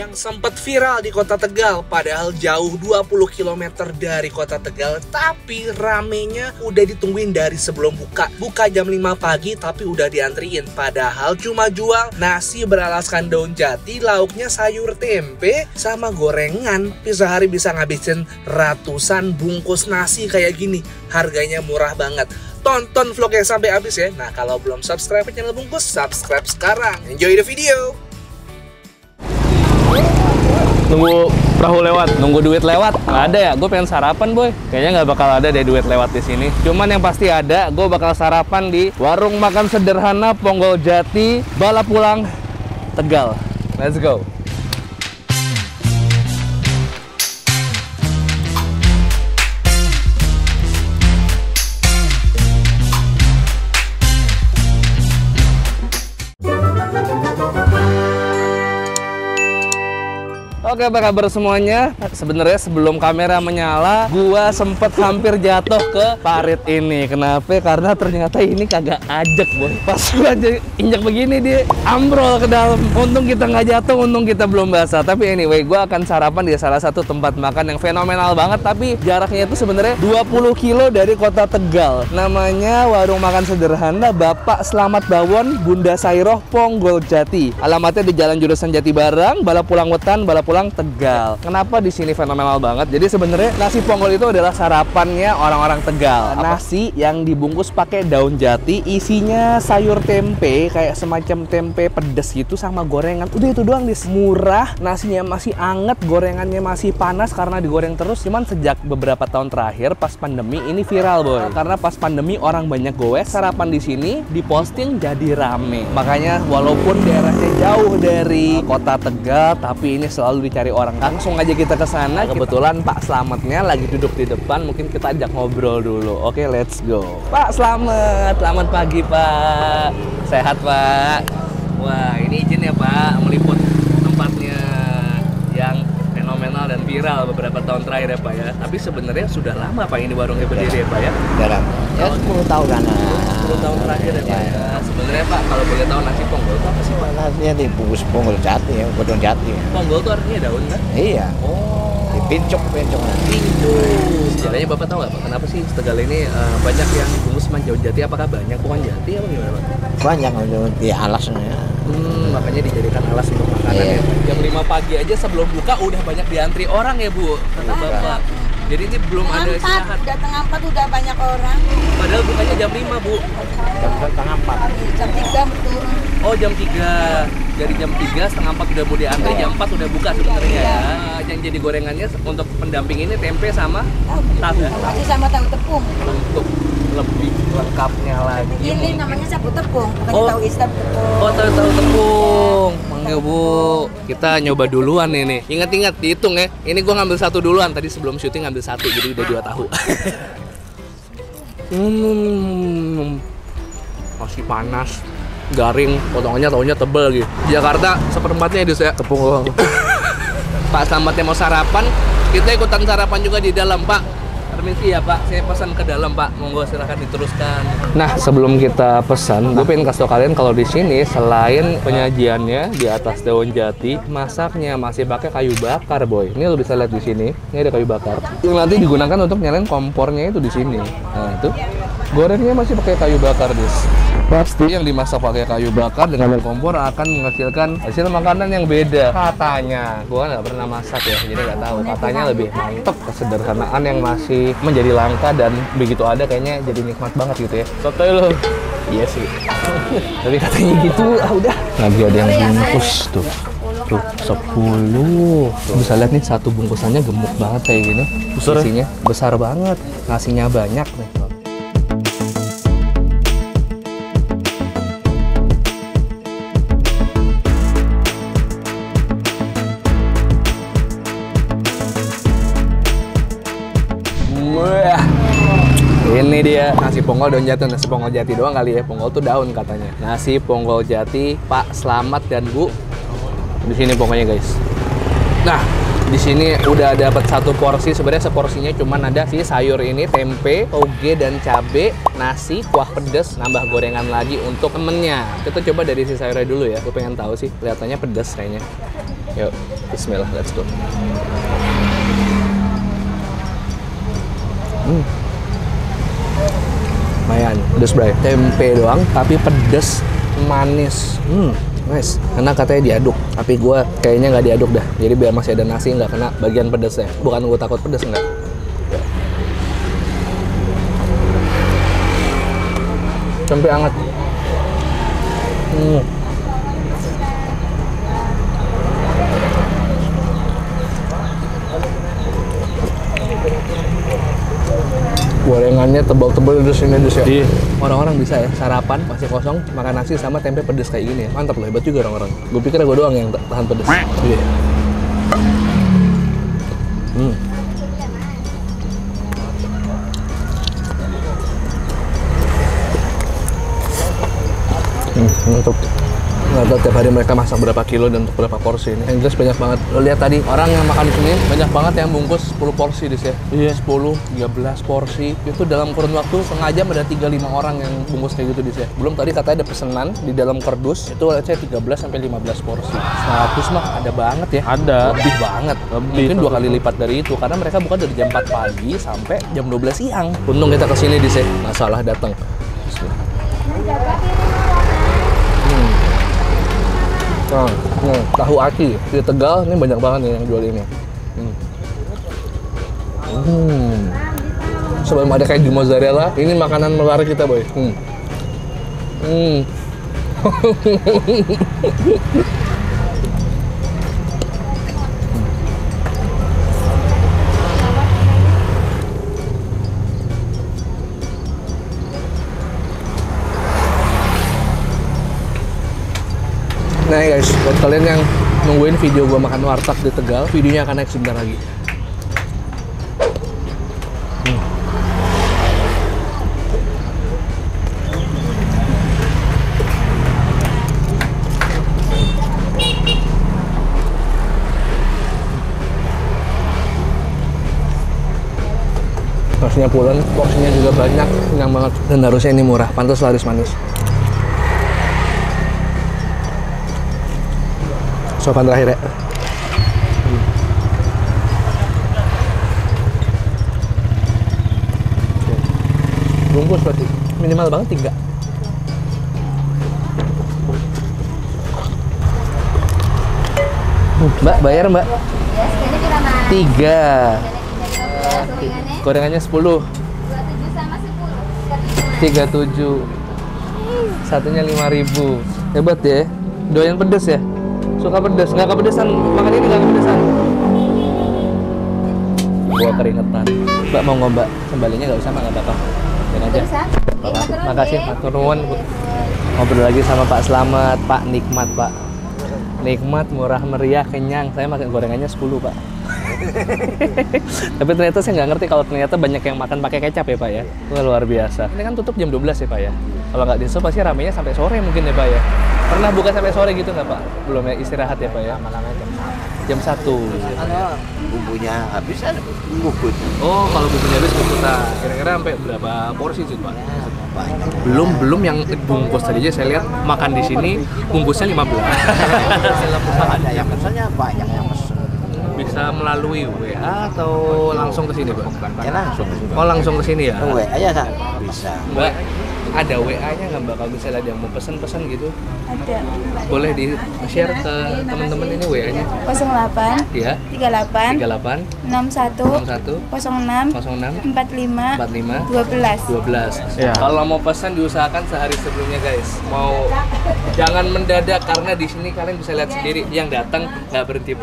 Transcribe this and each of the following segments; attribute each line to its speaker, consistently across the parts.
Speaker 1: yang sempat viral di kota Tegal, padahal jauh 20 km dari kota Tegal, tapi ramenya udah ditungguin dari sebelum buka jam 5 pagi tapi udah diantriin, padahal cuma jual nasi beralaskan daun jati, lauknya sayur tempe sama gorengan. Sehari bisa ngabisin ratusan bungkus nasi kayak gini, harganya murah banget. Tonton vlognya sampai habis ya. Nah, kalau belum subscribe channel Bungkus, subscribe sekarang. Enjoy the video.
Speaker 2: Nunggu perahu lewat, nunggu duit lewat. Nggak ada ya? Gue pengen sarapan, boy. Kayaknya nggak bakal ada deh duit lewat di sini. Cuman yang pasti ada, gue bakal sarapan di warung makan sederhana Ponggol Jati, Balapulang, Tegal. Let's go. Oke, apa kabar semuanya? Sebenarnya sebelum kamera menyala, gua sempet hampir jatuh ke parit ini. Kenapa? Karena ternyata ini kagak ajak, boy. Pas gua injak begini dia ambrol ke dalam. Untung kita nggak jatuh, untung kita belum basah. Tapi anyway, gua akan sarapan di salah satu tempat makan yang fenomenal banget. Tapi jaraknya itu sebenarnya 20 kilo dari kota Tegal. Namanya Warung Makan Sederhana Bapak Slamet Bawon, Bunda Sairoh, Ponggol Jati. Alamatnya di Jalan Jurusan Jati Barang, Balapulang Wetan, Balapulang Tegal. Kenapa di sini fenomenal banget? Jadi sebenarnya nasi ponggol itu adalah sarapannya orang-orang Tegal. Nasi yang dibungkus pakai daun jati, isinya sayur tempe, kayak semacam tempe pedes gitu sama gorengan. Udah itu doang, dis. Murah, nasinya masih anget, gorengannya masih panas karena digoreng terus. Cuman sejak beberapa tahun terakhir pas pandemi ini viral, boy. Karena pas pandemi orang banyak goes, sarapan di sini diposting jadi rame. Makanya walaupun daerahnya jauh dari kota Tegal, tapi ini selalu dicari orang. Langsung aja kita ke sana. Kebetulan Pak Slametnya lagi duduk di depan, mungkin kita ajak ngobrol dulu. Oke, let's go. Pak Slamet, selamat pagi, Pak. Sehat, Pak? Wah, ini izin ya, Pak, meliput tempatnya yang fenomenal dan viral beberapa tahun terakhir ya, Pak ya. Tapi sebenarnya sudah lama Pak ini warungnya berdiri ya, Pak ya?
Speaker 3: Sudah lama. Ya 10 tahun kan.
Speaker 2: 10 tahun terakhir ya, Pak ya. Sebenarnya Pak, kalau boleh tahu nasi ponggol itu apa sih, Pak?
Speaker 3: Nasinya dibungkus ponggol jati ya, godong jati.
Speaker 2: Ponggol itu artinya daun kan?
Speaker 3: Iya.
Speaker 2: Oh.
Speaker 3: Dipincuk.
Speaker 2: Sejarahnya Bapak tahu nggak Pak, kenapa sih Tegal ini banyak yang dibungkus sama daun jati? Apakah banyak pohon jati apa gimana, Pak?
Speaker 3: Banyak di alasnya.
Speaker 2: Makanya dijadikan alas untuk makanan ya. Jam 5 pagi aja sebelum buka udah banyak diantri orang ya, Bu, kata Bapak. Jadi ini belum ada istirahat.
Speaker 4: Udah tengah 4 udah banyak orang.
Speaker 2: Padahal bukanya jam 5, Bu.
Speaker 3: Jam setengah 4.
Speaker 4: Jam 3 betul.
Speaker 2: Oh, jam 3. Dari jam 3, setengah 4 udah mau diantri, jam 4 udah buka sebenarnya ya. Yang jadi gorengannya untuk pendamping ini tempe sama tahu.
Speaker 4: Masih sama tahu tepung.
Speaker 2: Untuk lebih lengkapnya lagi.
Speaker 4: Ini namanya sapu tepung, bukan
Speaker 2: Oh.
Speaker 4: tahu isap tepung.
Speaker 2: Oh, tahu tepung. Mangga, Bu. Kita nyoba duluan ini. Ingat-ingat dihitung ya. Ini gua ngambil satu duluan. Tadi sebelum syuting ngambil satu, jadi udah 2 tahu. Masih panas, garing, potongannya tahunya tebel gitu. Jakarta seperempatnya itu ya tepung doang. Pak Slametnya mau sarapan, kita ikutan sarapan juga di dalam, Pak. Permisi ya, Pak, saya pesan ke dalam, Pak. Monggo silahkan diteruskan. Nah, sebelum kita pesan, gue pengen kasih tau kalian kalau di sini selain penyajiannya di atas daun jati, masaknya masih pakai kayu bakar, boy. Ini lo bisa lihat di sini. Ini ada kayu bakar yang nanti digunakan untuk nyalain kompornya itu di sini. Nah, itu gorengnya masih pakai kayu bakar, guys. Pasti yang dimasak pakai kayu bakar dengan kompor akan menghasilkan hasil makanan yang beda. Katanya, gua nggak pernah masak ya, jadi nggak tahu. Katanya lebih mantep, kesederhanaan yang masih menjadi langka dan begitu ada kayaknya jadi nikmat banget gitu ya. Sotoy lo. Iya sih. Tapi katanya gitu, udah. Lagi ada yang bungkus tuh. Tuh, 10. Bisa lihat nih satu bungkusannya gemuk banget kayak gini. Isinya besar banget, nasinya banyak nih. Ini dia nasi ponggol daun jati. Nasi ponggol jati doang kali ya, ponggol tuh daun katanya. Nasi ponggol jati Pak Slamet dan Bu di sini pokoknya, guys. Nah, di sini udah dapat satu porsi. Sebenarnya seporsinya cuman ada si sayur ini, tempe, toge dan cabe, nasi, kuah pedes, nambah gorengan lagi untuk temennya. Kita coba dari si sayurnya dulu ya. Gue pengen tahu sih, kelihatannya pedes kayaknya. Yuk, bismillah, let's go. Lumayan, pedes bray. Tempe doang, tapi pedes, manis. Nice. Karena katanya diaduk, tapi gue kayaknya nggak diaduk dah. Jadi biar masih ada nasi, nggak kena bagian pedesnya. Bukan gue takut pedes, enggak. Tempe hangat. Gorengannya tebal-tebal di sini dus ya. Orang-orang bisa ya sarapan masih kosong makan nasi sama tempe pedes kayak gini ya. Mantap loh, hebat juga orang-orang. Gue pikir gue doang yang tahan pedes. Iya. Mantap. Nggak tahu tiap hari mereka masak berapa kilo dan untuk berapa porsi ini. Yang jelas banyak banget. Lo lihat tadi orang yang makan di sini banyak banget yang bungkus 10 porsi dis ya. Iya. 10, 13 porsi. Itu dalam kurun waktu setengah jam ada 3-5 orang yang bungkus kayak gitu dis ya. Belum tadi katanya ada pesanan di dalam kardus itu saya 13 sampai 15 porsi. 100 mah ada banget ya. Ada. Lebih banget. Mungkin 2 kali lipat dari itu karena mereka buka dari jam 4 pagi sampai jam 12 siang. Untung kita kesini dis ya. Nggak salah datang. Tahu aki di Tegal ini banyak banget nih yang jual ini. Sebelum ada kayak di mozzarella, ini makanan menarik kita boy. Nah guys, buat kalian yang nungguin video gue makan warteg di Tegal, videonya akan naik sebentar lagi. Nasinya pulen, porsinya juga banyak, kenyang banget. Dan harusnya ini murah, pantas laris manis. Sopan terakhir ya. Bungkus berarti minimal banget 3. Mbak, bayar mbak?
Speaker 4: Ya, segini berapa?
Speaker 2: 3. Gorengannya 10.
Speaker 4: 27 sama 10.
Speaker 2: 37. Satunya 5.000. Hebat ya. Doyan pedes ya? Suka pedes, nggak kepedesan, makan ini nggak kepedesan. Gua keringetan. Mbak mau ngombak, kembalinya nggak usah, nggak apa-apa. Dan aja. Makasih Pak Turun. Ngobrol lagi sama Pak Slamet, Pak Nikmat Pak. Nikmat, murah meriah, kenyang. Saya makan gorengannya 10 Pak. Tapi ternyata saya nggak ngerti kalau ternyata banyak yang makan pakai kecap ya Pak ya. Wah, luar biasa. Ini kan tutup jam 12 ya Pak ya. Kalau nggak disuruh pasti ramenya sampai sore mungkin ya Pak ya. Pernah buka sampai sore gitu nggak Pak? Belum ya, istirahat ya Pak ya?
Speaker 3: Lama-lama
Speaker 2: Jam 1.
Speaker 3: Kalau bumbunya habis ada bungkus.
Speaker 2: Oh, kalau bumbunya habis bungkusan. Kira-kira sampai berapa porsi sih Pak?
Speaker 3: Banyak.
Speaker 2: Belum yang bungkus tadi aja saya lihat makan di sini bungkusnya 15.
Speaker 3: Ada yang pesannya banyak yang pesen.
Speaker 2: Bisa melalui WA atau langsung ke sini Pak?
Speaker 3: Ya langsung.
Speaker 2: Oh, langsung ke sini ya?
Speaker 3: WA aja kan bisa.
Speaker 2: Mbak, ada WA-nya nggak Mbak? Kalau misalnya ada yang mau pesen-pesen gitu,
Speaker 4: Ada.
Speaker 2: boleh di-share ke teman-teman ini WA-nya?
Speaker 4: 08
Speaker 2: Iya,
Speaker 4: 38
Speaker 2: 38
Speaker 4: 61
Speaker 2: 61
Speaker 4: 06
Speaker 2: 06
Speaker 4: 45
Speaker 2: 45
Speaker 4: 12.
Speaker 2: 12.
Speaker 3: Ya.
Speaker 2: Kalau mau pesan diusahakan sehari sebelumnya guys. Jangan mendadak karena di sini kalian bisa lihat sendiri yang datang nggak berhenti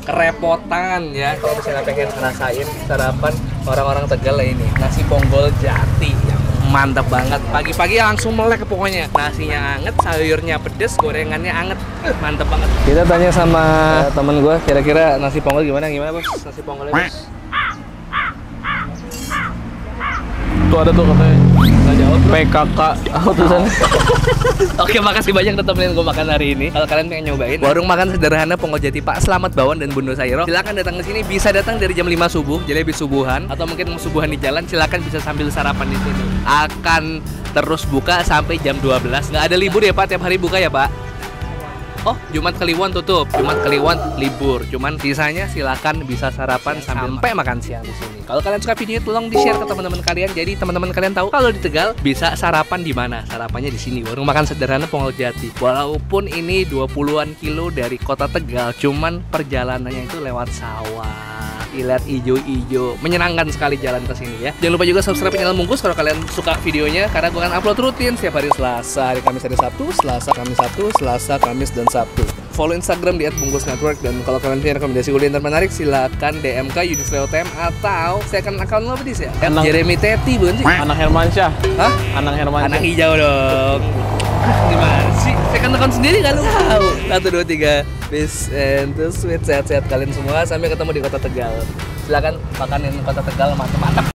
Speaker 2: kerepotan ya. Kalau misalnya pengen ngerasain sarapan orang-orang Tegal ini nasi ponggol jati yang mantap banget. Pagi-pagi langsung melek pokoknya. Nasinya anget, sayurnya pedes, gorengannya anget. Mantap banget. Kita tanya sama temen gue, kira-kira nasi ponggol gimana bos? Nasi ponggolnya bos? Tuh ada tuh katanya. Nggak jawab bro. PKK. Oh tulisannya. Oke, makasih banyak udah temenin gue makan hari ini. Kalau kalian pengen nyobain warung makan sederhana Ponggol Jati Pak Slamet Bawon dan Bunda Sairo, silakan datang ke sini. Bisa datang dari jam 5 subuh, jadi habis subuhan atau mungkin mau subuhan di jalan, silakan bisa sambil sarapan di sini. Akan terus buka sampai jam 12. Nggak ada libur ya Pak, tiap hari buka ya Pak? Oh, Jumat Kliwon tutup, Jumat Kliwon libur. Cuman sisanya silakan bisa sarapan sambil makan siang di sini. Kalau kalian suka video, tolong di-share ke teman-teman kalian. Jadi teman-teman kalian tahu kalau di Tegal bisa sarapan di mana? Sarapannya di sini, warung makan sederhana Ponggol Jati. Walaupun ini 20-an kilo dari kota Tegal, cuman perjalanannya itu lewat sawah. Lihat ijo-ijo, menyenangkan sekali jalan ke sini ya. Jangan lupa juga subscribe channel Bungkus kalau kalian suka videonya, karena gue akan upload rutin setiap hari Selasa, hari Kamis, hari Sabtu, Selasa, Kamis, Sabtu, Selasa, Kamis, dan Sabtu. Follow Instagram di @bungkusnetwork, dan kalau kalian punya rekomendasi kuliner menarik silahkan DM ke Yudhistira UTM atau second account lo apa sih ya? Jeremy Teti bukan sih?
Speaker 5: Anak Hermansyah.
Speaker 2: Hah?
Speaker 5: Anak Hermansyah.
Speaker 2: Anak hijau dong. Gimana sih? Second account sendiri kan lu tahu. 1, 2, 3. Peace and sweet, sehat-sehat kalian semua. Sampai ketemu di Kota Tegal. Silakan makanin Kota Tegal mantap-mantap.